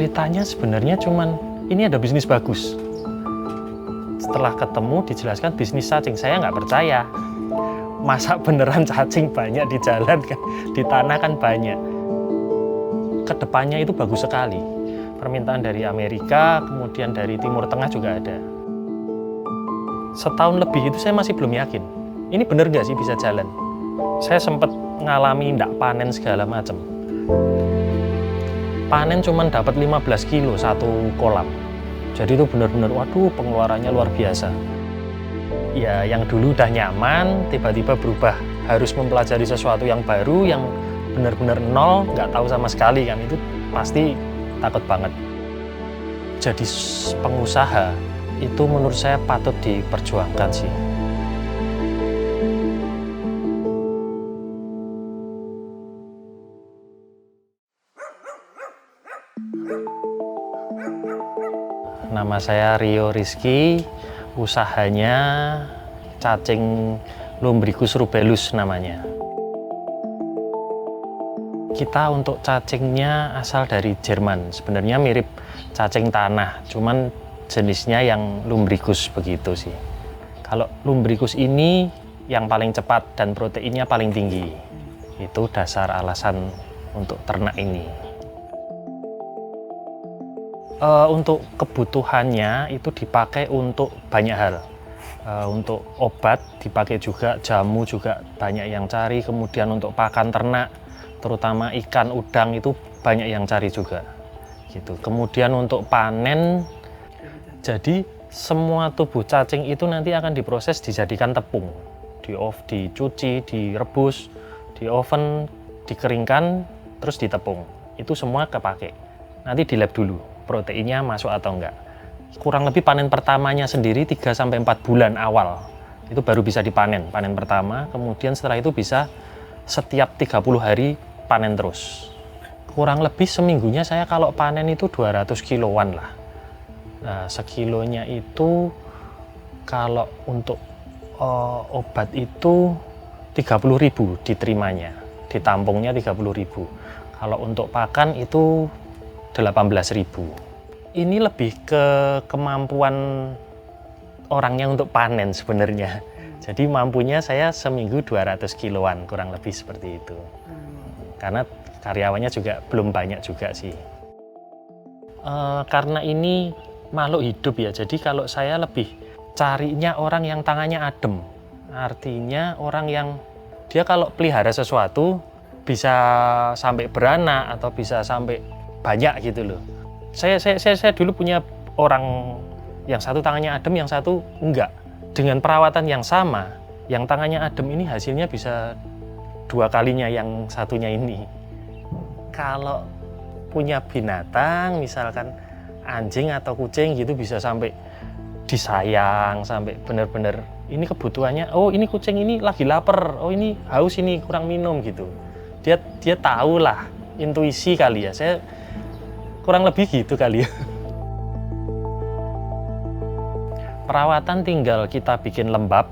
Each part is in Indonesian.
Ceritanya sebenarnya cuman ini ada bisnis bagus. Setelah ketemu dijelaskan bisnis cacing, saya nggak percaya. Masa beneran cacing banyak di jalan kan, di tanah kan banyak. Kedepannya itu bagus sekali. Permintaan dari Amerika, kemudian dari Timur Tengah juga ada. Setahun lebih itu saya masih belum yakin. Ini bener nggak sih bisa jalan? Saya sempat ngalami ndak panen segala macam. Panen cuma dapat 15 kilo satu kolam. Jadi itu benar-benar, waduh, pengeluarannya luar biasa. Ya, yang dulu udah nyaman, tiba-tiba berubah. Harus mempelajari sesuatu yang baru, yang benar-benar nol, nggak tahu sama sekali kan. Itu pasti takut banget. Jadi pengusaha, itu menurut saya patut diperjuangkan sih. Nama saya Rio Rizky, usahanya cacing Lumbricus rubellus namanya. Kita untuk cacingnya asal dari Jerman, sebenarnya mirip cacing tanah, cuman jenisnya yang Lumbricus begitu sih. Kalau Lumbricus ini yang paling cepat dan proteinnya paling tinggi, itu dasar alasan untuk ternak ini. Untuk kebutuhannya itu dipakai untuk banyak hal. Untuk obat dipakai juga, jamu juga banyak yang cari, kemudian untuk pakan ternak, terutama ikan, udang itu banyak yang cari juga. Gitu. Kemudian untuk panen, jadi semua tubuh cacing itu nanti akan diproses dijadikan tepung, dicuci, direbus, di oven, dikeringkan, terus ditepung. Itu semua kepake. Nanti di lab dulu, proteinnya masuk atau enggak. Kurang lebih panen pertamanya sendiri 3-4 bulan awal. Itu baru bisa dipanen, panen pertama. Kemudian setelah itu bisa setiap 30 hari panen terus. Kurang lebih seminggunya saya kalau panen itu 200 kiloan lah. Nah, sekilonya itu kalau untuk obat itu 30.000 diterimanya. Ditampungnya 30.000. Kalau untuk pakan itu 18.000. Ini lebih ke kemampuan orangnya untuk panen sebenarnya. Jadi mampunya saya seminggu 200 kiloan, kurang lebih seperti itu. Karena karyawannya juga belum banyak juga sih. Karena ini makhluk hidup ya, jadi kalau saya lebih carinya orang yang tangannya adem. Artinya orang yang dia kalau pelihara sesuatu bisa sampai beranak atau bisa sampai banyak gitu loh. Saya dulu punya orang yang satu tangannya adem, yang satu enggak. Dengan perawatan yang sama, yang tangannya adem ini hasilnya bisa 2 kalinya yang satunya ini. Kalau punya binatang, misalkan anjing atau kucing gitu bisa sampai disayang, sampai benar-benar ini kebutuhannya, oh ini kucing ini lagi lapar, oh ini haus, ini kurang minum gitu. Dia tahu lah, intuisi kali ya. Saya kurang lebih gitu kali ya. Perawatan tinggal kita bikin lembab,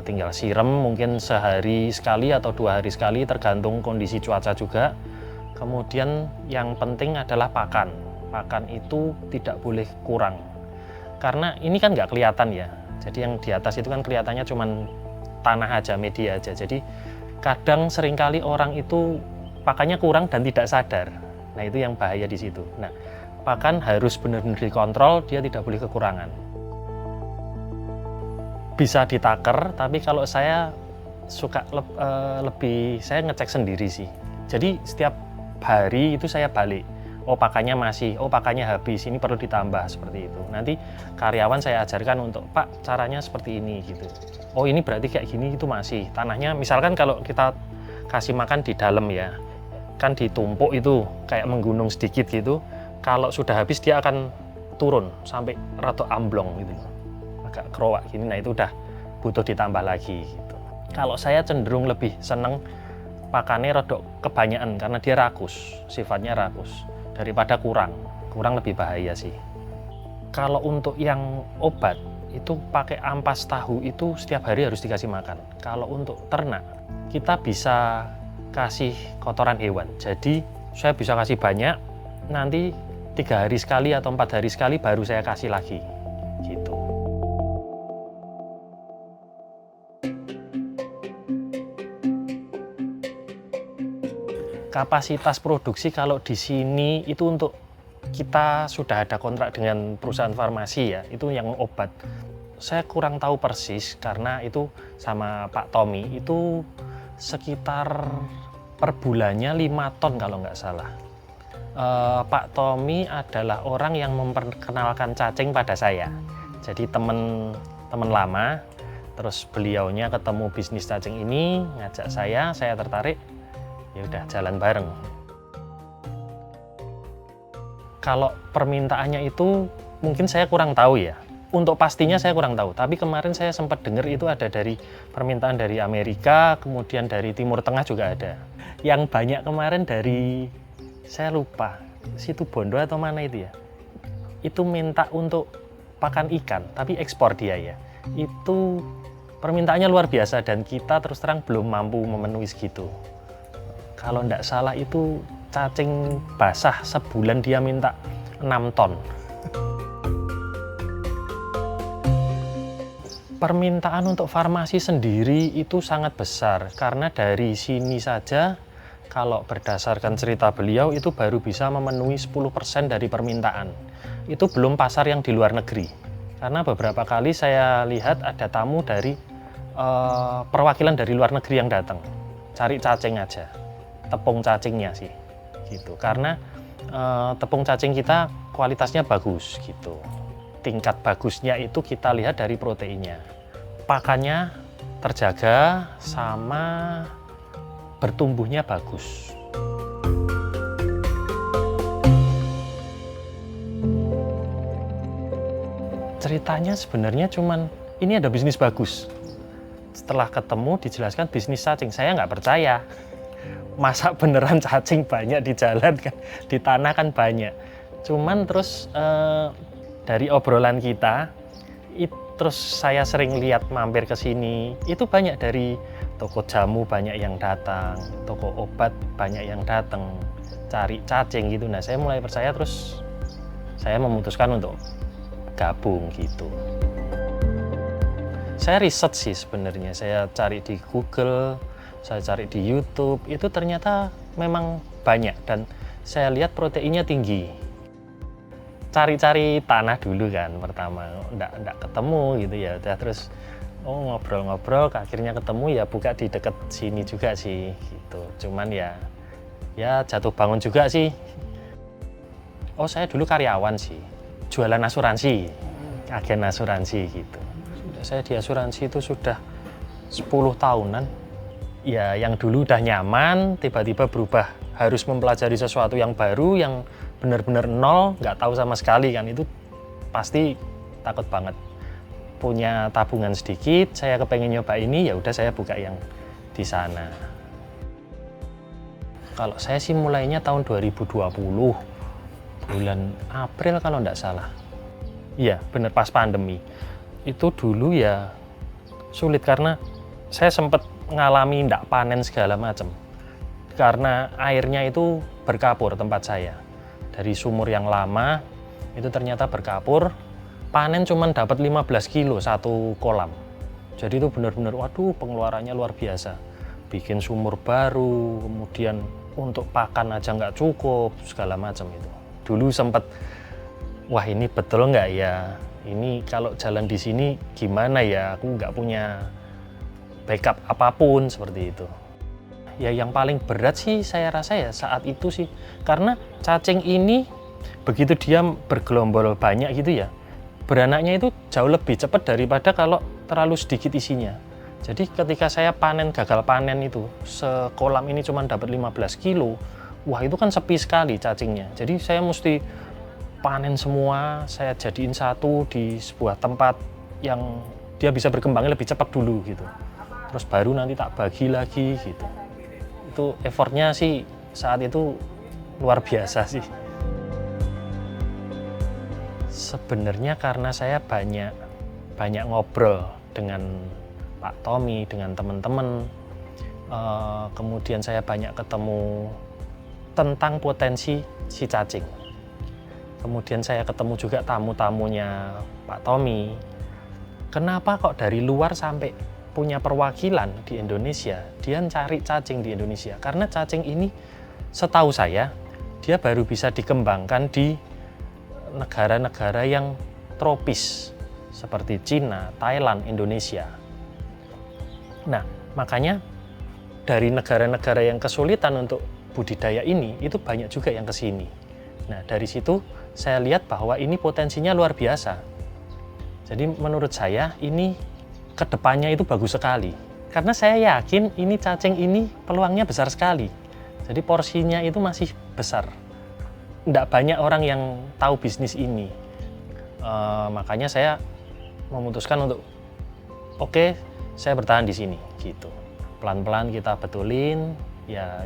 tinggal siram mungkin sehari sekali atau 2 hari sekali tergantung kondisi cuaca juga. Kemudian yang penting adalah pakan. Pakan itu tidak boleh kurang. Karena ini kan nggak kelihatan ya. Jadi yang di atas itu kan kelihatannya cuman tanah aja, media aja. Jadi kadang seringkali orang itu pakannya kurang dan tidak sadar. Nah itu yang bahaya di situ. Nah pakan harus benar-benar dikontrol, dia tidak boleh kekurangan. Bisa ditaker, tapi kalau saya suka lebih saya ngecek sendiri sih. Jadi setiap hari itu saya balik. Oh pakannya masih, oh pakannya habis, ini perlu ditambah seperti itu. Nanti karyawan saya ajarkan untuk Pak caranya seperti ini gitu. Oh ini berarti kayak gini itu masih. Tanahnya misalkan kalau kita kasih makan di dalam ya, kan ditumpuk itu kayak menggunung sedikit gitu. Kalau sudah habis dia akan turun sampai rada amblong gitu, agak kerowak gini. Nah itu udah butuh ditambah lagi gitu. Kalau saya cenderung lebih seneng pakannya rada kebanyakan karena dia rakus, sifatnya rakus, daripada kurang lebih bahaya sih. Kalau untuk yang obat itu pakai ampas tahu itu setiap hari harus dikasih makan. Kalau untuk ternak kita bisa kasih kotoran hewan. Jadi saya bisa kasih banyak, nanti 3 hari sekali atau 4 hari sekali baru saya kasih lagi gitu. Kapasitas produksi kalau di sini itu untuk kita sudah ada kontrak dengan perusahaan farmasi ya, itu yang obat. Saya kurang tahu persis karena itu sama Pak Tommy itu sekitar per bulannya 5 ton kalau nggak salah. Pak Tommy adalah orang yang memperkenalkan cacing pada saya. Jadi teman lama, terus beliaunya ketemu bisnis cacing ini, ngajak saya tertarik, ya udah jalan bareng. Kalau permintaannya itu mungkin saya kurang tahu ya. Untuk pastinya saya kurang tahu, tapi kemarin saya sempat dengar itu ada dari permintaan dari Amerika, kemudian dari Timur Tengah juga ada. Yang banyak kemarin dari, saya lupa, situ Bondo atau mana itu ya. Itu minta untuk pakan ikan, tapi ekspor dia ya. Itu permintaannya luar biasa dan kita terus terang belum mampu memenuhi segitu. Kalau enggak salah itu cacing basah sebulan dia minta 6 ton. Permintaan untuk farmasi sendiri itu sangat besar karena dari sini saja kalau berdasarkan cerita beliau itu baru bisa memenuhi 10% dari permintaan. Itu belum pasar yang di luar negeri. Karena beberapa kali saya lihat ada tamu dari perwakilan dari luar negeri yang datang. Cari cacing aja. Tepung cacingnya sih. Gitu. Karena tepung cacing kita kualitasnya bagus gitu. Tingkat bagusnya itu kita lihat dari proteinnya. Pakannya terjaga sama bertumbuhnya bagus. Ceritanya sebenarnya cuman ini ada bisnis bagus. Setelah ketemu dijelaskan bisnis cacing, saya nggak percaya. Masa beneran cacing banyak di jalan kan, di tanah kan banyak. Cuman terus dari obrolan kita, terus saya sering lihat mampir ke sini, itu banyak dari toko jamu banyak yang datang, toko obat banyak yang datang, cari cacing gitu. Nah saya mulai percaya, terus saya memutuskan untuk gabung gitu. Saya riset sih sebenarnya, saya cari di Google, saya cari di YouTube, itu ternyata memang banyak dan saya lihat proteinnya tinggi. Cari-cari tanah dulu kan pertama, enggak ketemu gitu ya, terus ngobrol-ngobrol, akhirnya ketemu ya buka di deket sini juga sih gitu. Cuman ya jatuh bangun juga sih. Oh saya dulu karyawan sih, jualan asuransi, agen asuransi gitu. Saya di asuransi itu sudah 10 tahunan. Ya yang dulu udah nyaman, tiba-tiba berubah, harus mempelajari sesuatu yang baru, yang benar-benar nol, nggak tahu sama sekali kan, itu pasti takut banget. Punya tabungan sedikit, saya kepengen nyoba ini, ya udah saya buka yang di sana. Kalau saya sih mulainya tahun 2020, bulan April kalau nggak salah. Iya, bener pas pandemi. Itu dulu ya sulit karena saya sempat ngalami nggak panen segala macam. Karena airnya itu berkapur tempat saya. Dari sumur yang lama itu ternyata berkapur, panen cuman dapat 15 kilo satu kolam. Jadi itu benar-benar waduh pengeluarannya luar biasa. Bikin sumur baru, kemudian untuk pakan aja nggak cukup, segala macam itu. Dulu sempat, wah ini betul nggak ya? Ini kalau jalan di sini gimana ya? Aku nggak punya backup apapun seperti itu. Ya yang paling berat sih saya rasa ya saat itu sih, karena cacing ini begitu dia bergelombol banyak gitu ya, beranaknya itu jauh lebih cepat daripada kalau terlalu sedikit isinya. Jadi ketika saya gagal panen itu, sekolam ini cuma dapat 15 kilo, wah itu kan sepi sekali cacingnya. Jadi saya mesti panen semua, saya jadiin satu di sebuah tempat yang dia bisa berkembangnya lebih cepat dulu gitu. Terus baru nanti tak bagi lagi gitu. Itu effortnya sih saat itu luar biasa sih. Sebenarnya karena saya banyak ngobrol dengan Pak Tommy, dengan teman-teman, kemudian saya banyak ketemu tentang potensi si cacing. kemudian saya ketemu juga tamu-tamunya Pak Tommy. Kenapa kok dari luar sampai punya perwakilan di Indonesia, dia cari cacing di Indonesia? Karena cacing ini setahu saya, dia baru bisa dikembangkan di negara-negara yang tropis, seperti Cina, Thailand, Indonesia. Nah, makanya dari negara-negara yang kesulitan untuk budidaya ini, itu banyak juga yang ke sini. Nah, dari situ saya lihat bahwa ini potensinya luar biasa. Jadi menurut saya ini kedepannya itu bagus sekali. Karena saya yakin ini cacing ini peluangnya besar sekali. Jadi porsinya itu masih besar. Tidak banyak orang yang tahu bisnis ini. Makanya saya memutuskan untuk oke, saya bertahan di sini gitu. Pelan-pelan kita betulin, ya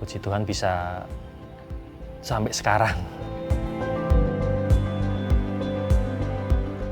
puji Tuhan bisa sampai sekarang.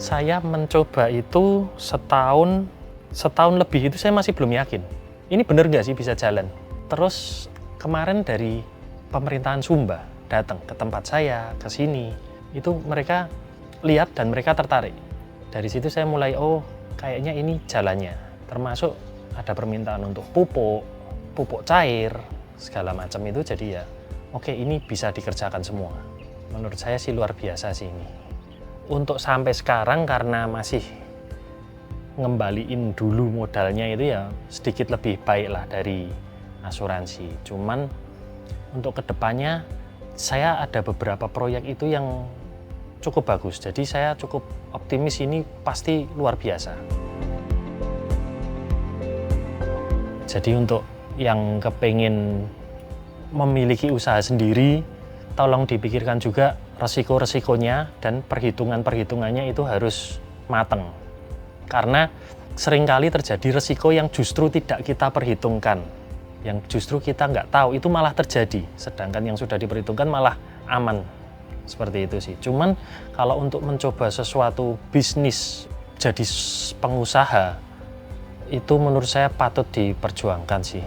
Saya mencoba itu setahun lebih itu saya masih belum yakin. Ini bener nggak sih bisa jalan? Terus kemarin dari pemerintahan Sumba datang ke tempat saya, ke sini. Itu mereka lihat dan mereka tertarik. Dari situ saya mulai, oh kayaknya ini jalannya. Termasuk ada permintaan untuk pupuk cair, segala macam itu. Jadi ya oke, ini bisa dikerjakan semua. Menurut saya sih luar biasa sih ini. Untuk sampai sekarang karena masih ngembaliin dulu modalnya itu ya sedikit lebih baik lah dari asuransi. Cuman untuk kedepannya saya ada beberapa proyek itu yang cukup bagus. Jadi saya cukup optimis ini pasti luar biasa. Jadi untuk yang kepingin memiliki usaha sendiri, tolong dipikirkan juga resiko-resikonya dan perhitungan-perhitungannya itu harus mateng. Karena seringkali terjadi resiko yang justru tidak kita perhitungkan, yang justru kita nggak tahu, itu malah terjadi. Sedangkan yang sudah diperhitungkan malah aman. Seperti itu sih. Cuman kalau untuk mencoba sesuatu bisnis jadi pengusaha, itu menurut saya patut diperjuangkan sih.